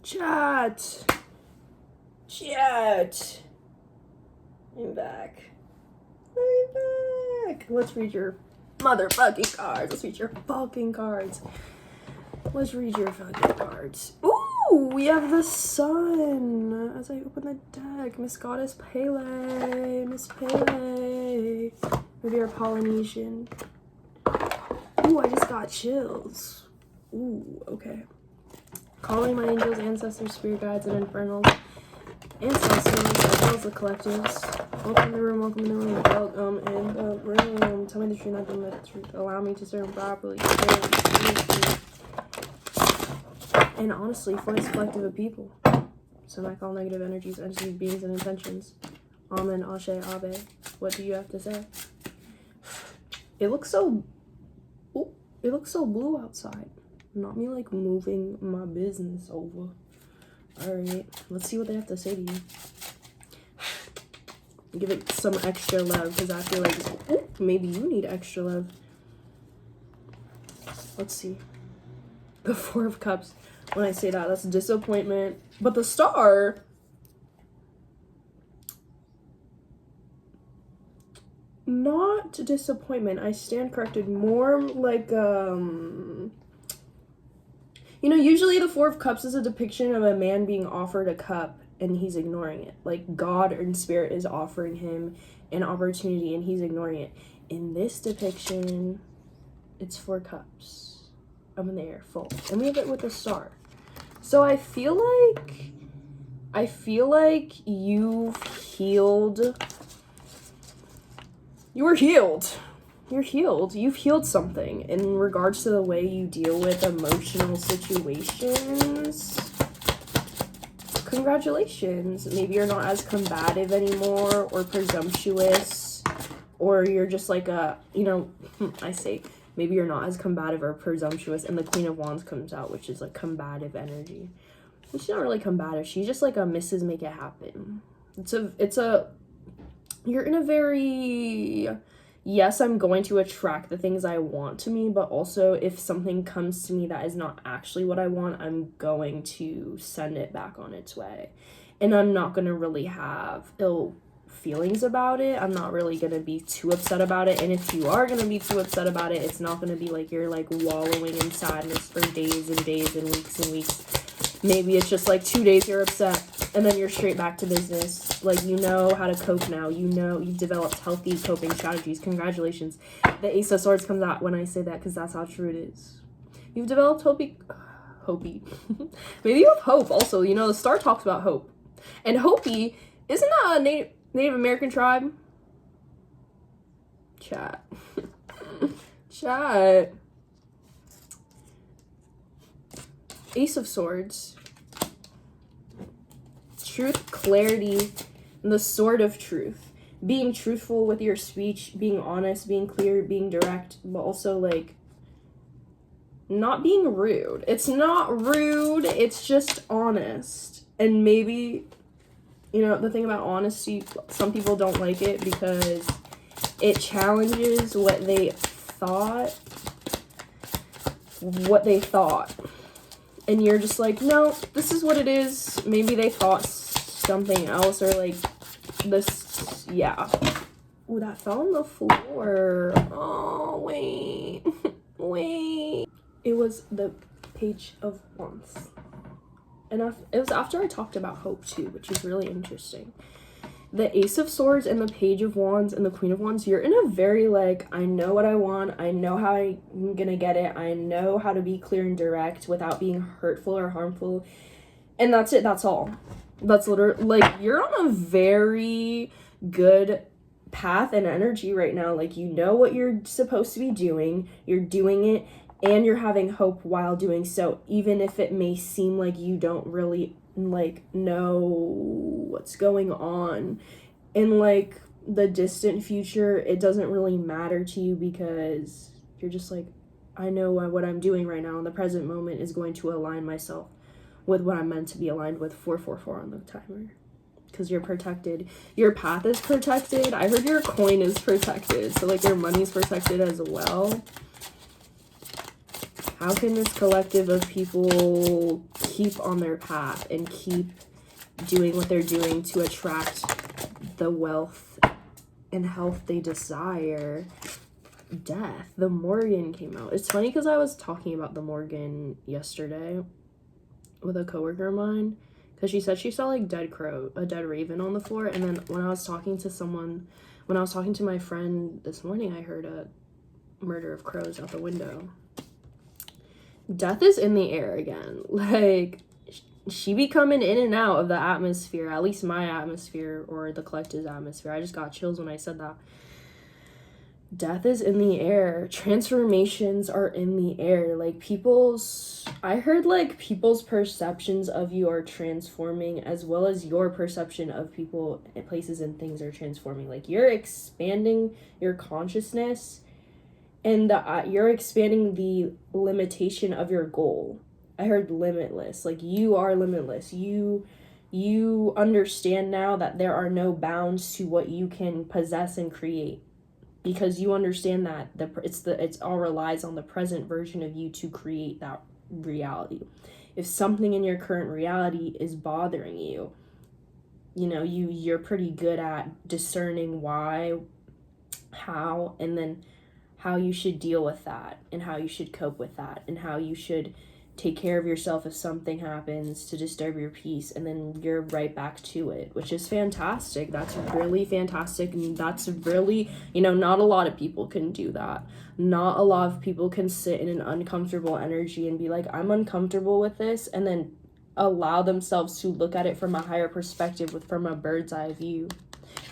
Chat. Chat. I'm back. I'm back. Let's read your motherfucking cards. Let's read your fucking cards. Let's read your fucking cards. Ooh, we have the sun. As I open the deck, Miss Goddess Pele. Miss Pele. Maybe you're Polynesian. Ooh, I just got chills. Ooh, okay. Calling my angels, ancestors, spirit guides, and infernals, ancestors, as well as the collectives. Welcome to the room, welcome in the room, welcome in the room. Tell me the truth, nothing but the truth. Allow me to serve properly. And honestly, for this collective of people. So I call negative energies, entities, beings, and intentions. Amen, Ashe, Abe. What do you have to say? It looks so... Ooh, it looks so blue outside. Not me like moving my business over. Alright, let's see what they have to say to you. Give it some extra love, because I feel like ooh, maybe you need extra love. Let's see. The Four of Cups. When I say that, that's disappointment. But the Star... Not disappointment. I stand corrected. More like, you know, usually the Four of Cups is a depiction of a man being offered a cup and he's ignoring it. Like, God and Spirit is offering him an opportunity and he's ignoring it. In this depiction, it's 4 cups up in the air, full. And we have it with a star. So I feel like you've healed... You were healed. You're healed. You've healed something in regards to the way you deal with emotional situations. Congratulations. Maybe you're not as combative anymore or presumptuous, or you're just like a, you know, I say, maybe you're not as combative or presumptuous, and the Queen of Wands comes out, which is like combative energy. And she's not really combative. She's just like a Mrs. Make It Happen. You're in a very, yes, I'm going to attract the things I want to me, but also if something comes to me that is not actually what I want, I'm going to send it back on its way. And I'm not going to really have ill feelings about it. I'm not really going to be too upset about it. And if you are going to be too upset about it, it's not going to be like you're like wallowing in sadness for days and days and weeks. Maybe it's just like 2 days you're upset and then you're straight back to business. Like, you know how to cope now. You know, you've developed healthy coping strategies. Congratulations. The Ace of Swords comes out when I say that because that's how true it is. You've developed Hopi. Maybe you have hope also. You know, the Star talks about hope. And Hopi, isn't that a Native American tribe? Chat. Chat. Ace of Swords. Truth, clarity, and the sword of truth. Being truthful with your speech, being honest, being clear, being direct, but also like not being rude. It's not rude, it's just honest. And maybe, you know, the thing about honesty, some people don't like it because it challenges what they thought. And you're just like, no, this is what it is. Maybe they thought something else, or like this, yeah. Ooh, that fell on the floor. Oh, wait. Wait. It was the Page of Wands. And it was after I talked about hope too, which is really interesting. The Ace of Swords and the Page of Wands and the Queen of Wands, you're in a very like, I know what I want, I know how I'm gonna get it, I know how to be clear and direct without being hurtful or harmful, and that's it, that's all. That's literally, like, you're on a very good path and energy right now. Like, you know what you're supposed to be doing, you're doing it, and you're having hope while doing so, even if it may seem like you don't really like know what's going on in like the distant future. It doesn't really matter to you because you're just like, I know what I'm doing right now in the present moment is going to align myself with what I'm meant to be aligned with. 444 on the timer, because you're protected, your path is protected. I heard your coin is protected, so like your money's protected as well. How can this collective of people keep on their path and keep doing what they're doing to attract the wealth and health they desire? Death. The Morgan came out. It's funny because I was talking about the Morgan yesterday with a coworker of mine, because she said she saw like a dead raven on the floor. And then when I was talking to my friend this morning, I heard a murder of crows out the window. Death is in the air again. Like, she be coming in and out of the atmosphere, at least my atmosphere or the collective's atmosphere. I just got chills when I said that. Death is in the air. Transformations are in the air. Like, I heard like people's perceptions of you are transforming, as well as your perception of people, places, and things are transforming. Like, you're expanding your consciousness, and you're expanding the limitation of your goal. I heard limitless. Like, you are limitless. You understand now that there are no bounds to what you can possess and create, because you understand that it's all relies on the present version of you to create that reality. If something in your current reality is bothering you, you're pretty good at discerning why, how, and then how you should deal with that, and how you should cope with that, and how you should take care of yourself if something happens to disturb your peace, and then you're right back to it, which is fantastic. That's really fantastic, and that's really, not a lot of people can do that. Not a lot of people can sit in an uncomfortable energy and be like, I'm uncomfortable with this, and then allow themselves to look at it from a higher perspective, from a bird's eye view,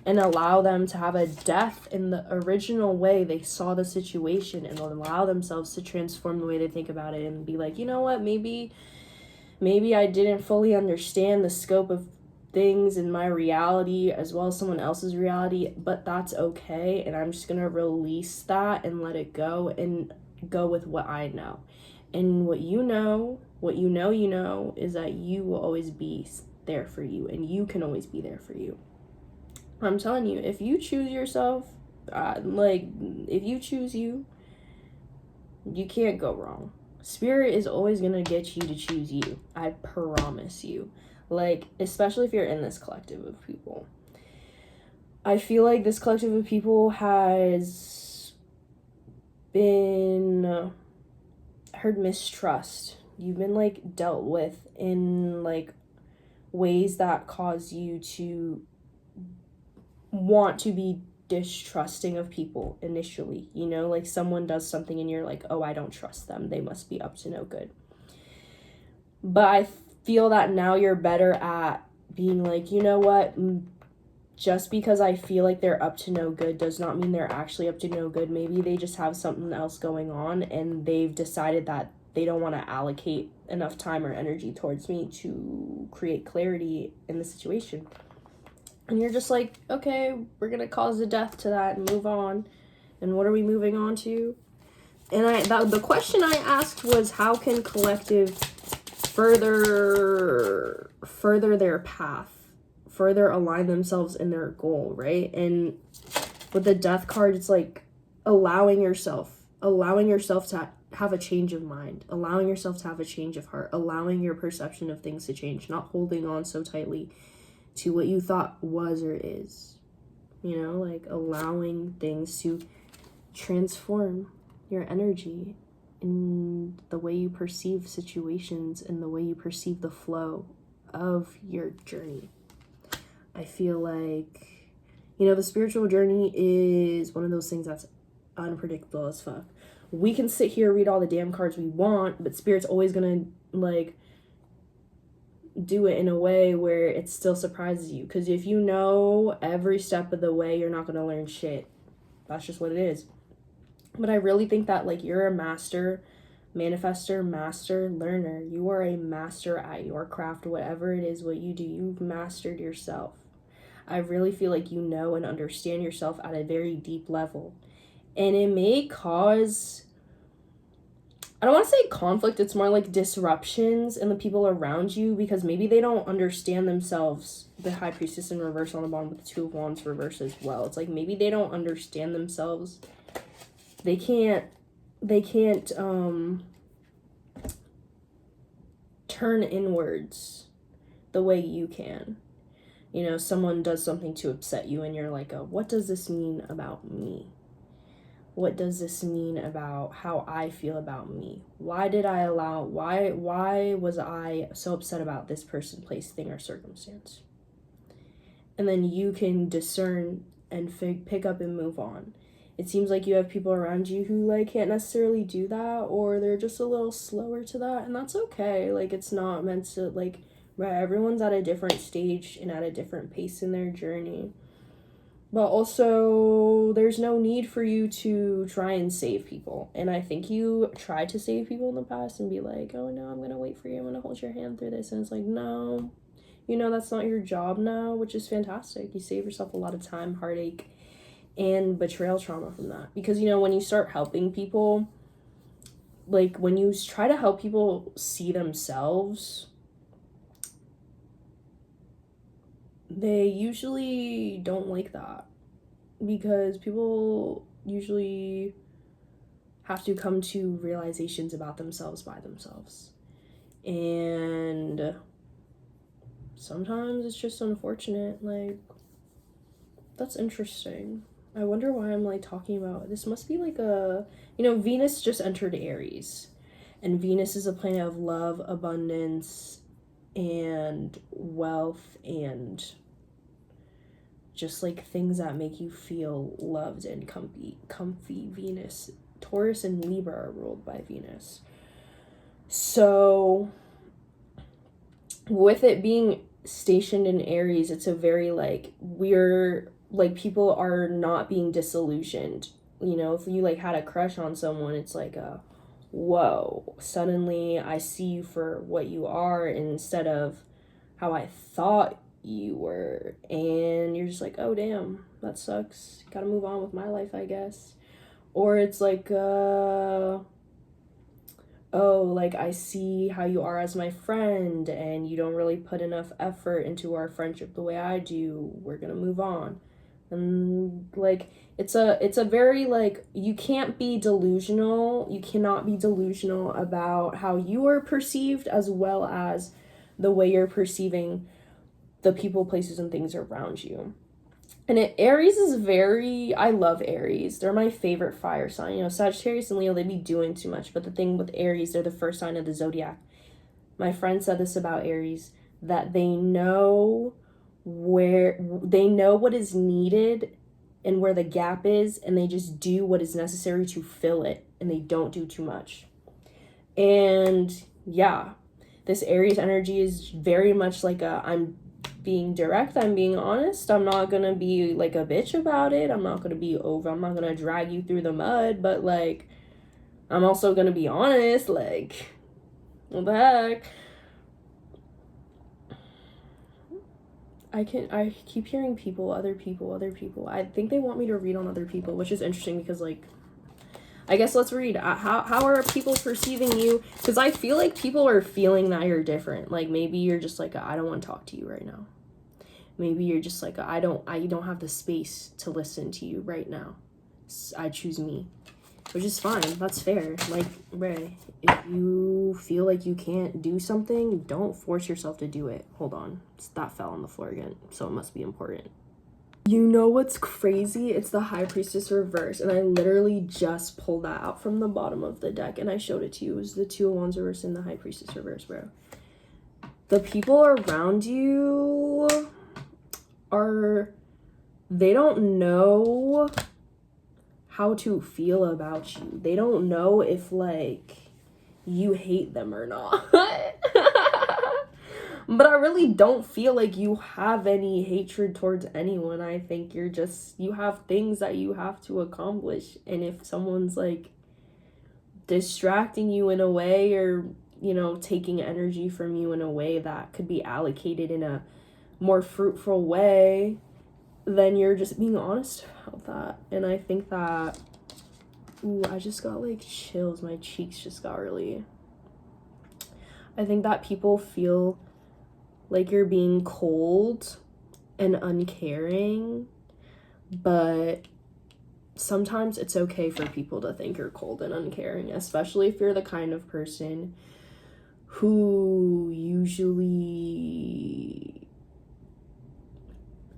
and allow them to have a death in the original way they saw the situation, and allow themselves to transform the way they think about it, and be like, you know what, maybe I didn't fully understand the scope of things in my reality as well as someone else's reality, but that's okay, and I'm just gonna release that and let it go, and go with what I know. And what you know is that you will always be there for you, and you can always be there for you. I'm telling you, if you choose yourself, if you choose you can't go wrong. Spirit is always going to get you to choose you. I promise you. Like, especially if you're in this collective of people. I feel like this collective of people has been heard mistrust. You've been, like, dealt with in, like, ways that cause you to want to be distrusting of people initially, like someone does something and you're like, oh, I don't trust them, they must be up to no good. But I feel that now you're better at being like, you know what, just because I feel like they're up to no good does not mean they're actually up to no good. Maybe they just have something else going on, and they've decided that they don't want to allocate enough time or energy towards me to create clarity in the situation. And you're just like, okay, we're going to cause a death to that and move on. And what are we moving on to? And the question I asked was, how can collective further their path, further align themselves in their goal, right? And with the death card, it's like allowing yourself to have a change of mind, allowing yourself to have a change of heart, allowing your perception of things to change, not holding on so tightly to what you thought was or is, like allowing things to transform your energy in the way you perceive situations and the way you perceive the flow of your journey. I feel like, the spiritual journey is one of those things that's unpredictable as fuck. We can sit here, read all the damn cards we want, but Spirit's always gonna, do it in a way where it still surprises you. Because if you know every step of the way, you're not going to learn shit. That's just what it is. But I really think that, you're a master manifester, master learner. You are a master at your craft, whatever it is, what you do. You've mastered yourself. I really feel like you know and understand yourself at a very deep level. And it may cause, I don't want to say conflict, it's more like disruptions in the people around you, because maybe they don't understand themselves. The High Priestess in reverse on the bottom with the Two of Wands reverse as well. It's like maybe they don't understand themselves. They can't turn inwards the way you can. You know, someone does something to upset you and you're like, oh, what does this mean about me? What does this mean about how I feel about me? Why was I so upset about this person, place, thing, or circumstance? And then you can discern and pick up and move on. It seems like you have people around you who like can't necessarily do that, or they're just a little slower to that, and that's okay. Like, it's not meant to, like, right, everyone's at a different stage and at a different pace in their journey. But also, there's no need for you to try and save people. And I think you tried to save people in the past and be like, oh no, I'm going to wait for you. I'm going to hold your hand through this. And it's like, no, you know, that's not your job now, which is fantastic. You save yourself a lot of time, heartache, and betrayal trauma from that. Because, you know, when you start helping people, like, when you try to help people see themselves, they usually don't like that, because people usually have to come to realizations about themselves by themselves. And sometimes it's just unfortunate. Like, that's interesting. I wonder why I'm like talking about this. Must be like a, you know, Venus just entered Aries, and Venus is a planet of love, abundance, and wealth, and just like things that make you feel loved and comfy. Venus, Taurus, and Libra are ruled by Venus. So with it being stationed in Aries, it's a very like we're like, people are not being disillusioned. You know, if you like had a crush on someone, it's like a whoa, suddenly I see you for what you are instead of how I thought you were, and you're just like, oh damn, that sucks, gotta move on with my life, I guess. Or it's like oh, like, I see how you are as my friend and you don't really put enough effort into our friendship the way I do, we're gonna move on. And like, it's a very like, you cannot be delusional about how you are perceived, as well as the way you're perceiving the people, places, and things around you. And Aries is very, I love Aries. They're my favorite fire sign. You know, Sagittarius and Leo, they be doing too much. But the thing with Aries, they're the first sign of the zodiac. My friend said this about Aries, that they know what is needed and where the gap is, and they just do what is necessary to fill it, and they don't do too much. And yeah, this Aries energy is very much like I'm being direct, I'm being honest, I'm not gonna be like a bitch about it, I'm not gonna drag you through the mud, but like, I'm also gonna be honest, like, what the heck. I keep hearing other people. I think they want me to read on other people, which is interesting because, like, I guess let's read. How are people perceiving you? Because I feel like people are feeling that you're different. Like, maybe you're just like, I don't want to talk to you right now. Maybe you're just like, I don't have the space to listen to you right now. I choose me, which is fine. That's fair. Like, Ray, if you feel like you can't do something, don't force yourself to do it. Hold on. That fell on the floor again, so it must be important. You know what's crazy? It's the High Priestess reverse, and I literally just pulled that out from the bottom of the deck, and I showed it to you. It was the Two of Wands reverse and the High Priestess reverse, bro. The people around you they don't know how to feel about you. They don't know if, like, you hate them or not. But I really don't feel like you have any hatred towards anyone. I think you have things that you have to accomplish. And if someone's like distracting you in a way, or, you know, taking energy from you in a way that could be allocated in a more fruitful way, then you're just being honest about that. And I think that, ooh, I just got like chills. My cheeks just got really, I think that people feel like you're being cold and uncaring, but sometimes it's okay for people to think you're cold and uncaring, especially if you're the kind of person who usually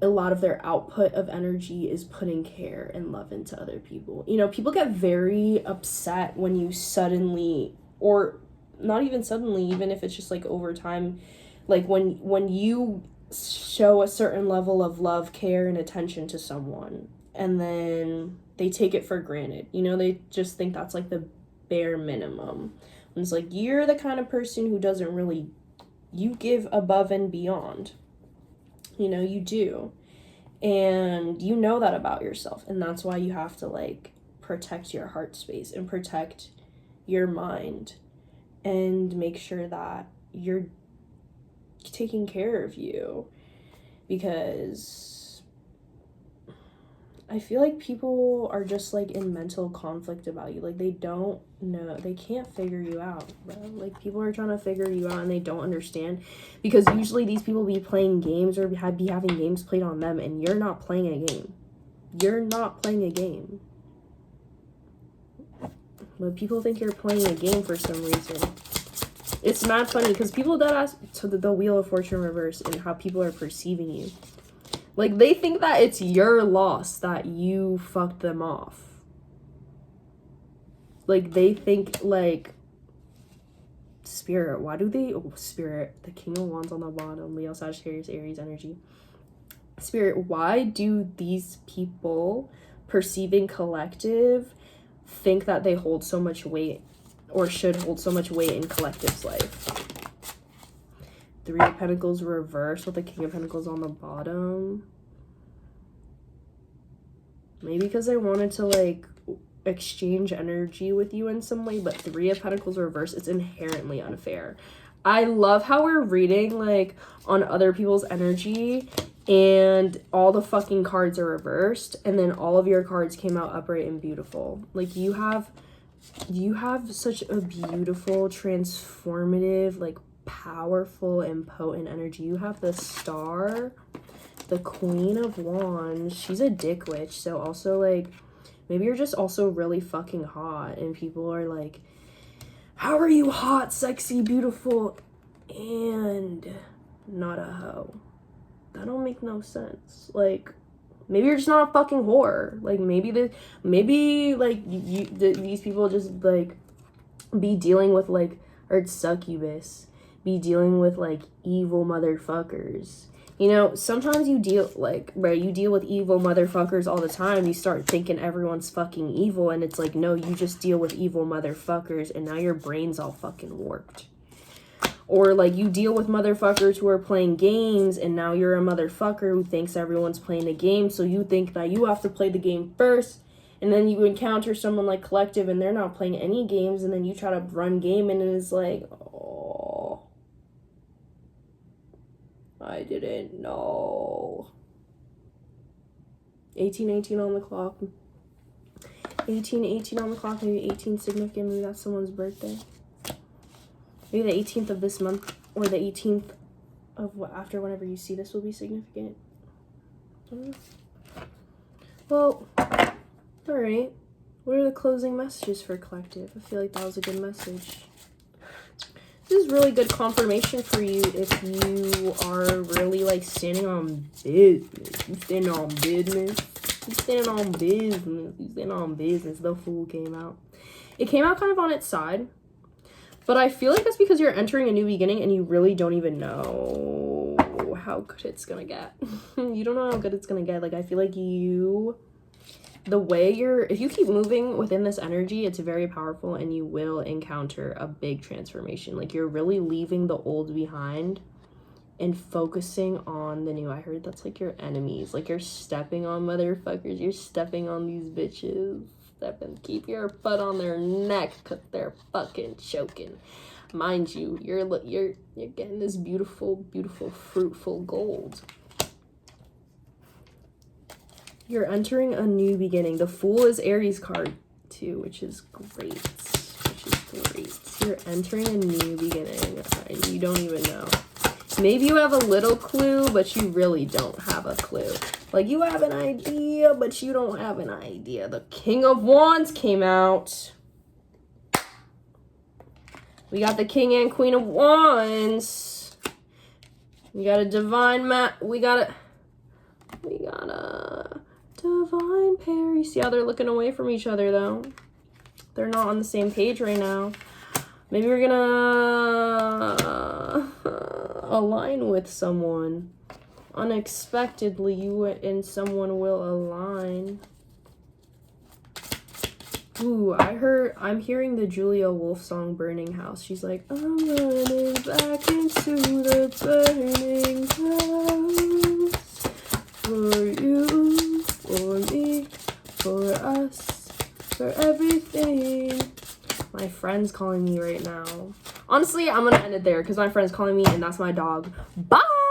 a lot of their output of energy is putting care and love into other people. You know, people get very upset when you suddenly, or not even suddenly, even if it's just like over time, like when you show a certain level of love, care, and attention to someone, and then they take it for granted. You know, they just think that's like the bare minimum. And it's like, you're the kind of person who doesn't really, you give above and beyond. You know, you do. And you know that about yourself. And that's why you have to, like, protect your heart space and protect your mind and make sure that you're taking care of you. Because I feel like people are just, like, in mental conflict about you. Like, they don't know. They can't figure you out, bro. Like, people are trying to figure you out and they don't understand. Because usually these people be playing games or be having games played on them, and you're not playing a game. You're not playing a game. But people think you're playing a game for some reason. It's mad funny because people that ask to the Wheel of Fortune reverse and how people are perceiving you. Like, they think that it's your loss that you fucked them off. Like, they think, like, Spirit, why do they... Oh, Spirit, the King of Wands on the bottom, Leo, Sagittarius, Aries energy. Spirit, why do these people perceiving collective think that they hold so much weight or should hold so much weight in collective's life? Three of Pentacles reversed with the King of Pentacles on the bottom. Maybe because they wanted to, like, exchange energy with you in some way, but Three of Pentacles reversed, it's inherently unfair. I love how we're reading, like, on other people's energy, and all the fucking cards are reversed, and then all of your cards came out upright and beautiful. Like, you have such a beautiful, transformative, like, powerful and potent energy. You have the Star, the Queen of Wands. She's a dick witch, so also, like, maybe you're just also really fucking hot and people are like, how are you hot, sexy, beautiful, and not a hoe? That don't make no sense. Like, maybe you're just not a fucking whore. Like, maybe these people just, like, be dealing with, like, or succubus, be dealing with, like, evil motherfuckers. You know, sometimes you deal, like, right, you deal with evil motherfuckers all the time. You start thinking everyone's fucking evil, and it's like, no, you just deal with evil motherfuckers, and now your brain's all fucking warped. Or, like, you deal with motherfuckers who are playing games, and now you're a motherfucker who thinks everyone's playing a game, so you think that you have to play the game first, and then you encounter someone like Collective, and they're not playing any games, and then you try to run game, and it's like, oh, I didn't know. 1818 on the clock. 1818 on the clock, maybe 18 significant, maybe that's someone's birthday. Maybe the 18th of this month, or the 18th of after whenever you see this will be significant. Well, alright. What are the closing messages for Collective? I feel like that was a good message. This is really good confirmation for you if you are really, like, standing on business. You standing on business. You standing on business. You standing on business. The Fool came out. It came out kind of on its side. But I feel like that's because you're entering a new beginning and you really don't even know how good it's gonna get. You don't know how good it's gonna get. Like, I feel like if you keep moving within this energy, it's very powerful and you will encounter a big transformation. Like, you're really leaving the old behind and focusing on the new. I heard that's, like, your enemies. Like, you're stepping on motherfuckers. You're stepping on these bitches. Keep your foot on their neck because they're fucking choking. Mind you, you're getting this beautiful, beautiful, fruitful gold. You're entering a new beginning. The Fool is Aries card too, which is great. You're entering a new beginning and you don't even know. Maybe you have a little clue, but you really don't have a clue. Like, you have an idea, but you don't have an idea. The King of Wands came out. We got the King and Queen of Wands. We got a divine we got a divine pair. You see how they're looking away from each other though? They're not on the same page right now. Maybe we're gonna align with someone. Unexpectedly, you and someone will align. Ooh, I'm hearing the Julia Wolf song Burning House. She's like, I'm running back into the burning house. For you, for me, for us, for everything. My friend's calling me right now. Honestly, I'm gonna end it there because my friend's calling me and that's my dog. Bye!